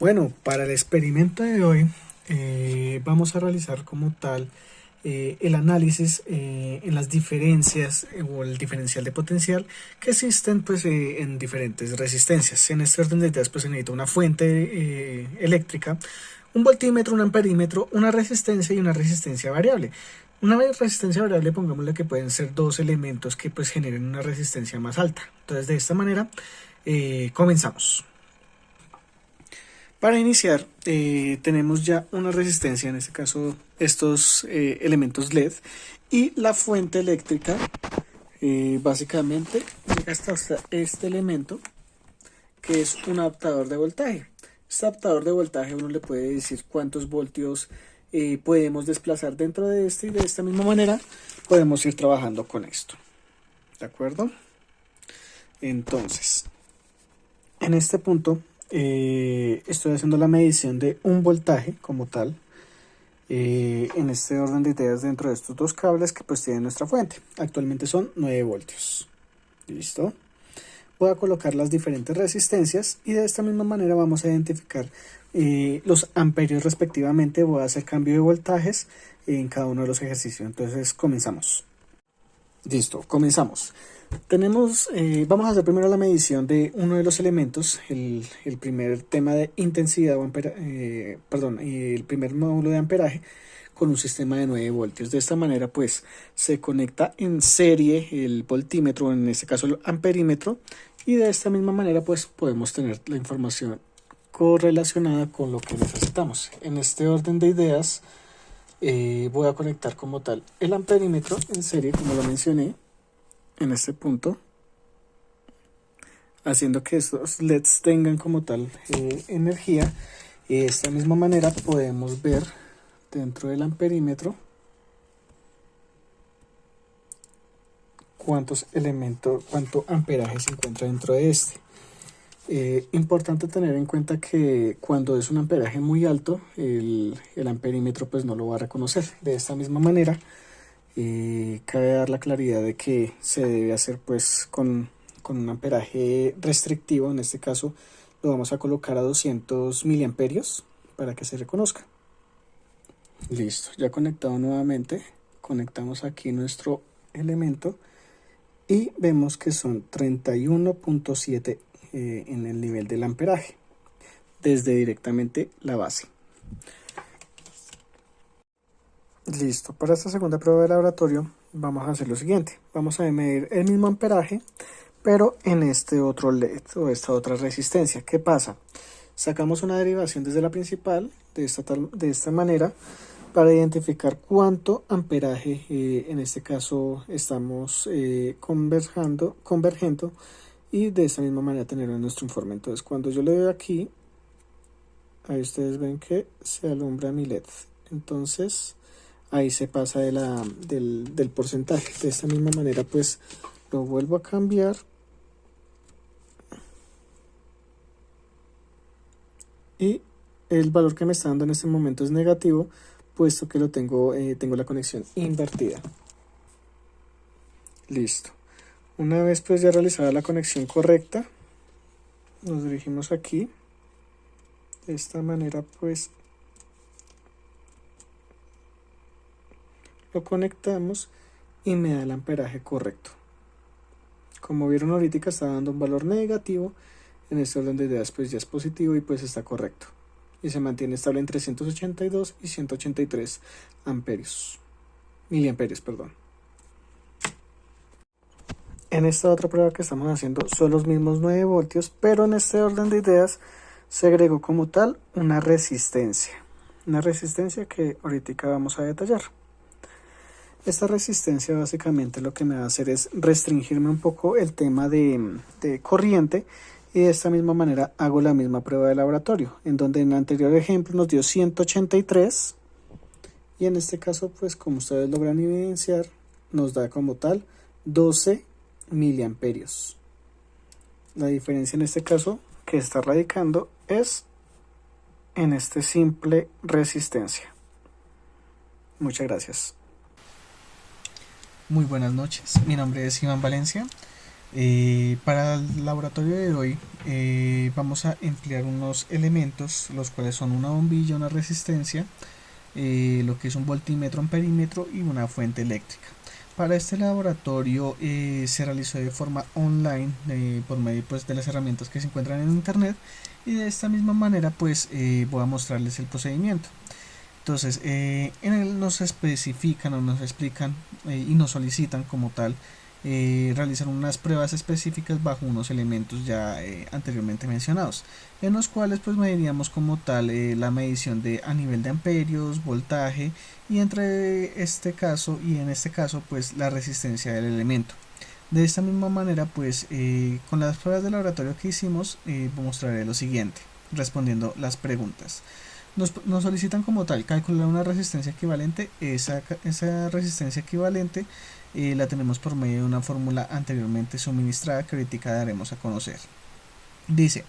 Bueno, para el experimento de hoy vamos a realizar como tal el análisis en las diferencias o el diferencial de potencial que existen pues, en diferentes resistencias. En este orden de ideas pues, se necesita una fuente eléctrica, un voltímetro, un amperímetro, una resistencia y una resistencia variable. Una resistencia variable, pongámosle que pueden ser dos elementos que pues generen una resistencia más alta. Entonces de esta manera comenzamos. Para iniciar, tenemos ya una resistencia, en este caso estos elementos LED, y la fuente eléctrica básicamente llega hasta este elemento que es un adaptador de voltaje. Este adaptador de voltaje uno le puede decir cuántos voltios podemos desplazar dentro de este, y de esta misma manera podemos ir trabajando con esto. ¿De acuerdo? Entonces, en este punto estoy haciendo la medición de un voltaje como tal en este orden de ideas dentro de estos dos cables que pues tienen nuestra fuente. Actualmente son 9 voltios. ¿Listo? Voy a colocar las diferentes resistencias y de esta misma manera vamos a identificar los amperios respectivamente. Voy a hacer cambio de voltajes en cada uno de los ejercicios. Entonces comenzamos. Listo, comenzamos. Vamos a hacer primero la medición de uno de los elementos, el primer tema de intensidad, el primer módulo de amperaje con un sistema de 9 voltios. De esta manera pues se conecta en serie el voltímetro, en este caso el amperímetro, y de esta misma manera pues podemos tener la información correlacionada con lo que necesitamos. En este orden de ideas voy a conectar como tal el amperímetro en serie, como lo mencioné, en este punto, haciendo que estos LEDs tengan como tal energía. Y de esta misma manera podemos ver dentro del amperímetro cuánto amperaje se encuentra dentro de este. Importante tener en cuenta que cuando es un amperaje muy alto, el amperímetro pues no lo va a reconocer. De esta misma manera cabe dar la claridad de que se debe hacer pues con un amperaje restrictivo. En este caso lo vamos a colocar a 200 miliamperios para que se reconozca. Listo, ya conectado nuevamente, conectamos aquí nuestro elemento y vemos que son 31.7 en el nivel del amperaje desde directamente la base. Listo, para esta segunda prueba de laboratorio vamos a hacer lo siguiente. Vamos a medir el mismo amperaje pero en este otro LED o esta otra resistencia. ¿Qué pasa? Sacamos una derivación desde la principal de esta manera para identificar cuánto amperaje en este caso estamos convergiendo, y de esta misma manera tenerlo en nuestro informe. Entonces cuando yo le doy aquí, ahí ustedes ven que se alumbra mi LED. Entonces ahí se pasa del porcentaje. De esta misma manera pues lo vuelvo a cambiar y el valor que me está dando en este momento es negativo, puesto que tengo la conexión invertida. Listo. Una vez pues ya realizada la conexión correcta, nos dirigimos aquí. De esta manera pues lo conectamos y me da el amperaje correcto. Como vieron ahorita está dando un valor negativo. En este orden de ideas pues ya es positivo y pues está correcto. Y se mantiene estable entre 182 y 183 miliamperios. En esta otra prueba que estamos haciendo son los mismos 9 voltios, pero en este orden de ideas se agregó como tal una resistencia. Una resistencia que ahorita vamos a detallar. Esta resistencia básicamente lo que me va a hacer es restringirme un poco el tema de corriente, y de esta misma manera hago la misma prueba de laboratorio, en donde en el anterior ejemplo nos dio 183 y en este caso pues como ustedes logran evidenciar nos da como tal 12 miliamperios. La diferencia en este caso que está radicando es en este simple resistencia. Muchas gracias. Muy buenas noches, mi nombre es Iván Valencia. Para el laboratorio de hoy vamos a emplear unos elementos, los cuales son una bombilla, una resistencia, lo que es un voltímetro, amperímetro y una fuente eléctrica. Para este laboratorio se realizó de forma online por medio pues, de las herramientas que se encuentran en internet, y de esta misma manera pues voy a mostrarles el procedimiento. Entonces en él nos especifican o nos explican y nos solicitan como tal realizar unas pruebas específicas bajo unos elementos ya anteriormente mencionados, en los cuales pues mediríamos como tal la medición de a nivel de amperios, voltaje, y entre este caso y en este caso pues la resistencia del elemento. De esta misma manera pues con las pruebas de laboratorio que hicimos mostraré lo siguiente, respondiendo las preguntas. Nos solicitan como tal calcular una resistencia equivalente. Esa resistencia equivalente la tenemos por medio de una fórmula anteriormente suministrada que ahorita daremos a conocer. Dice,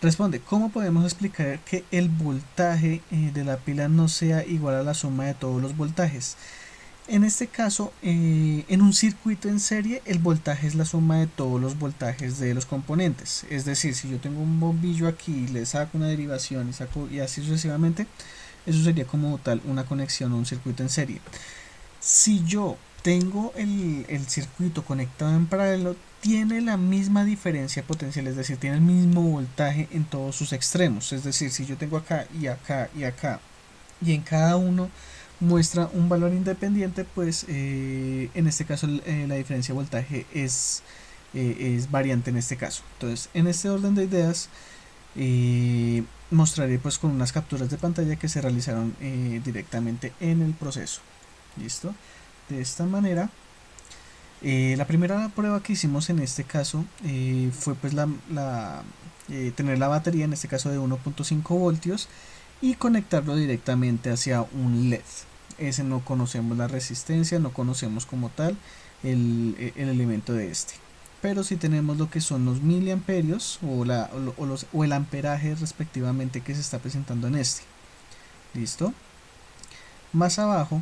responde, ¿cómo podemos explicar que el voltaje de la pila no sea igual a la suma de todos los voltajes? En este caso, en un circuito en serie, el voltaje es la suma de todos los voltajes de los componentes. Es decir, si yo tengo un bombillo aquí, le saco una derivación y así sucesivamente, eso sería como tal una conexión a un circuito en serie. Si yo tengo el circuito conectado en paralelo, tiene la misma diferencia potencial, es decir, tiene el mismo voltaje en todos sus extremos. Es decir, si yo tengo acá y acá y acá, y en cada uno muestra un valor independiente, pues en este caso la diferencia de voltaje es variante en este caso. Entonces, en este orden de ideas mostraré pues con unas capturas de pantalla que se realizaron directamente en el proceso. Listo. De esta manera la primera prueba que hicimos en este caso fue pues tener la batería, en este caso de 1.5 voltios, y conectarlo directamente hacia un LED. Ese no conocemos la resistencia, no conocemos como tal el elemento de este, pero sí tenemos lo que son los miliamperios o el amperaje respectivamente que se está presentando en este. Listo. Más abajo,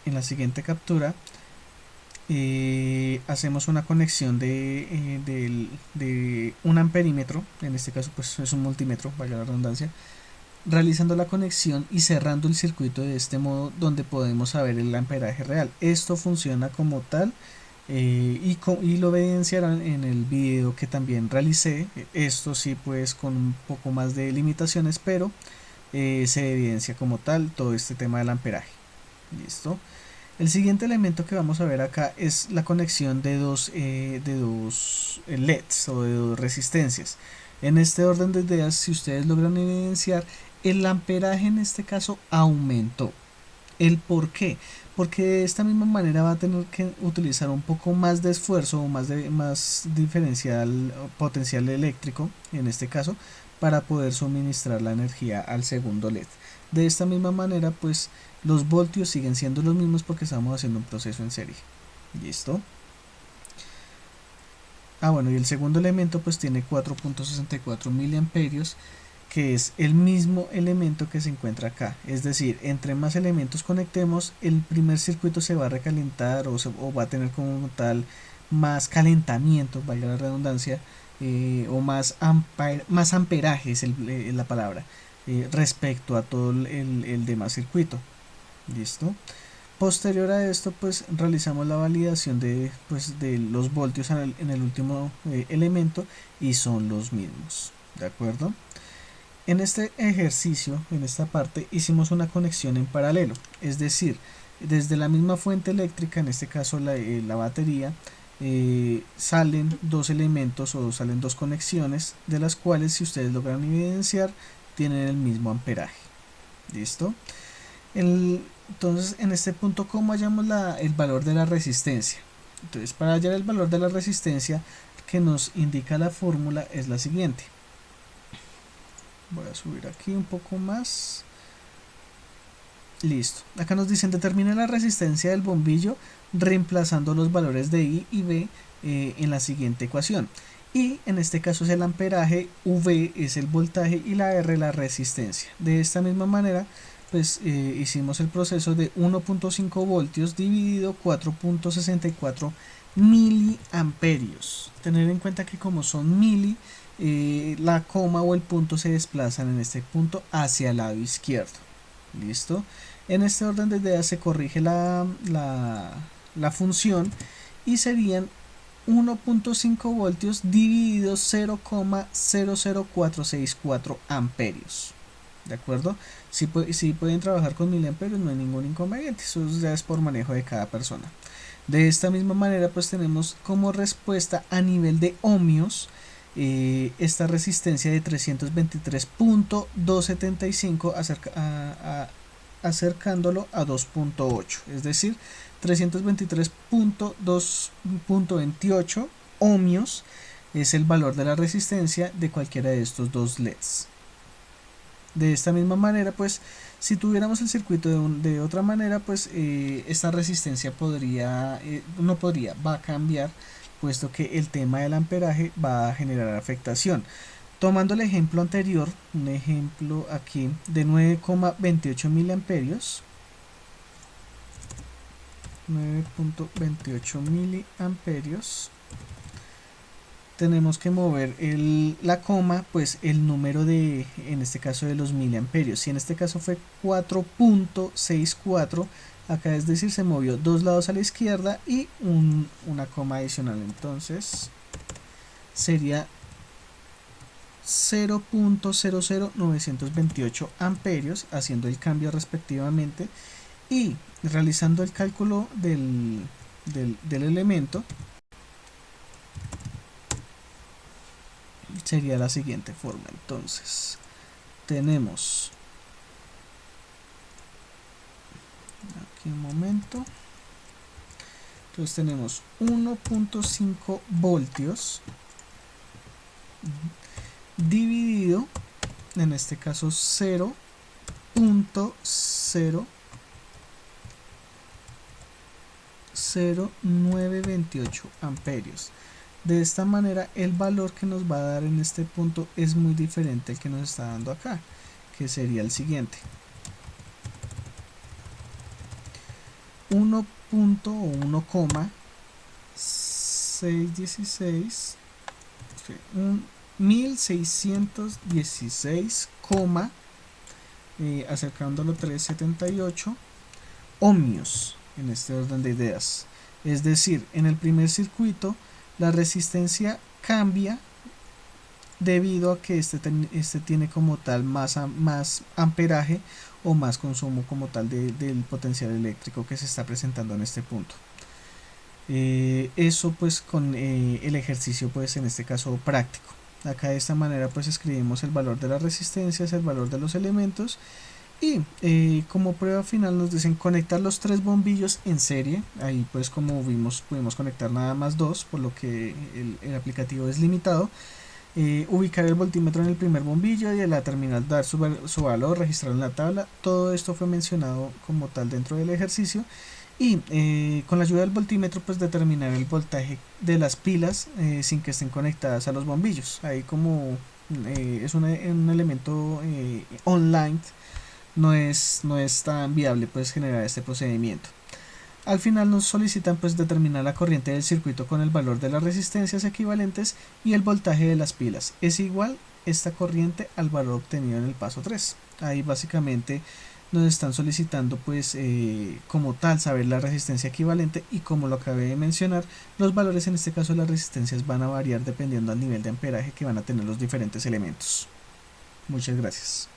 en la siguiente captura, hacemos una conexión de un amperímetro, en este caso pues es un multímetro, valga la redundancia, realizando la conexión y cerrando el circuito de este modo, donde podemos saber el amperaje real. Esto funciona como tal y lo evidenciarán en el video que también realicé. Esto sí pues con un poco más de limitaciones, pero se evidencia como tal todo este tema del amperaje. Listo. El siguiente elemento que vamos a ver acá es la conexión de dos LEDs o de dos resistencias. En este orden de ideas, si ustedes logran evidenciar, el amperaje en este caso aumentó. ¿El por qué? Porque de esta misma manera va a tener que utilizar un poco más de esfuerzo o más diferencial potencial eléctrico, en este caso, para poder suministrar la energía al segundo LED. De esta misma manera, pues los voltios siguen siendo los mismos porque estamos haciendo un proceso en serie. ¿Listo? Bueno, y el segundo elemento pues tiene 4.64 miliamperios, que es el mismo elemento que se encuentra acá. Es decir, entre más elementos conectemos, el primer circuito se va a recalentar o va a tener como tal más calentamiento, valga la redundancia, o más amperaje es la palabra, respecto a todo el demás circuito. Listo. Posterior a esto pues realizamos la validación de los voltios en el último elemento, y son los mismos, ¿de acuerdo? En este ejercicio, en esta parte, hicimos una conexión en paralelo, es decir, desde la misma fuente eléctrica, en este caso la batería, salen dos elementos o salen dos conexiones, de las cuales, si ustedes logran evidenciar, tienen el mismo amperaje. ¿Listo? Entonces, en este punto, ¿cómo hallamos el valor de la resistencia? Entonces, para hallar el valor de la resistencia que nos indica la fórmula es la siguiente. Voy a subir aquí un poco más. Listo. Acá nos dicen determine la resistencia del bombillo reemplazando los valores de I y B en la siguiente ecuación. I en este caso es el amperaje, V es el voltaje y la R la resistencia. De esta misma manera pues hicimos el proceso de 1.5 voltios dividido 4.64 miliamperios. Tener en cuenta que como son mili, la coma o el punto se desplazan en este punto hacia el lado izquierdo. ¿Listo? En este orden de ideas se corrige la función y serían 1.5 voltios dividido 0,00464 amperios. ¿De acuerdo? Si pueden trabajar con miliamperios, no hay ningún inconveniente. Eso ya es por manejo de cada persona. De esta misma manera, pues tenemos como respuesta a nivel de ohmios esta resistencia de 323.275 acercándolo a 2.8, es decir, 323.2.28 ohmios es el valor de la resistencia de cualquiera de estos dos LEDs. De esta misma manera, pues si tuviéramos el circuito de otra manera, pues esta resistencia va a cambiar, puesto que el tema del amperaje va a generar afectación. Tomando el ejemplo anterior, un ejemplo aquí de 9,28 miliamperios, 9.28 miliamperios, tenemos que mover la coma, pues el número de, en este caso, de los miliamperios. Si en este caso fue 4.64, acá es decir, se movió dos lados a la izquierda y una coma adicional. Entonces sería 0.00928 amperios, haciendo el cambio respectivamente y realizando el cálculo del elemento. Sería la siguiente forma. Entonces tenemos aquí un momento, entonces tenemos 1.5 voltios dividido, en este caso 0.00928 amperios. De esta manera el valor que nos va a dar en este punto es muy diferente al que nos está dando acá, que sería el siguiente: 1.616, 1616, acercándolo 378 ohmios en este orden de ideas. Es decir, en el primer circuito la resistencia cambia debido a que este tiene como tal más amperaje o más consumo como tal del potencial eléctrico que se está presentando en este punto. Eso pues con el ejercicio, pues en este caso práctico. Acá de esta manera pues escribimos el valor de las resistencias, el valor de los elementos, y como prueba final nos dicen conectar los tres bombillos en serie. Ahí pues como vimos pudimos conectar nada más dos, por lo que el aplicativo es limitado. Ubicar el voltímetro en el primer bombillo y en la terminal dar su valor, registrar en la tabla. Todo esto fue mencionado como tal dentro del ejercicio. Y con la ayuda del voltímetro pues determinar el voltaje de las pilas sin que estén conectadas a los bombillos. Ahí como es un elemento online, no es tan viable pues generar este procedimiento. Al final nos solicitan pues determinar la corriente del circuito con el valor de las resistencias equivalentes y el voltaje de las pilas. Es igual esta corriente al valor obtenido en el paso 3. Ahí básicamente nos están solicitando pues como tal saber la resistencia equivalente, y como lo acabé de mencionar, los valores en este caso de las resistencias van a variar dependiendo del nivel de amperaje que van a tener los diferentes elementos. Muchas gracias.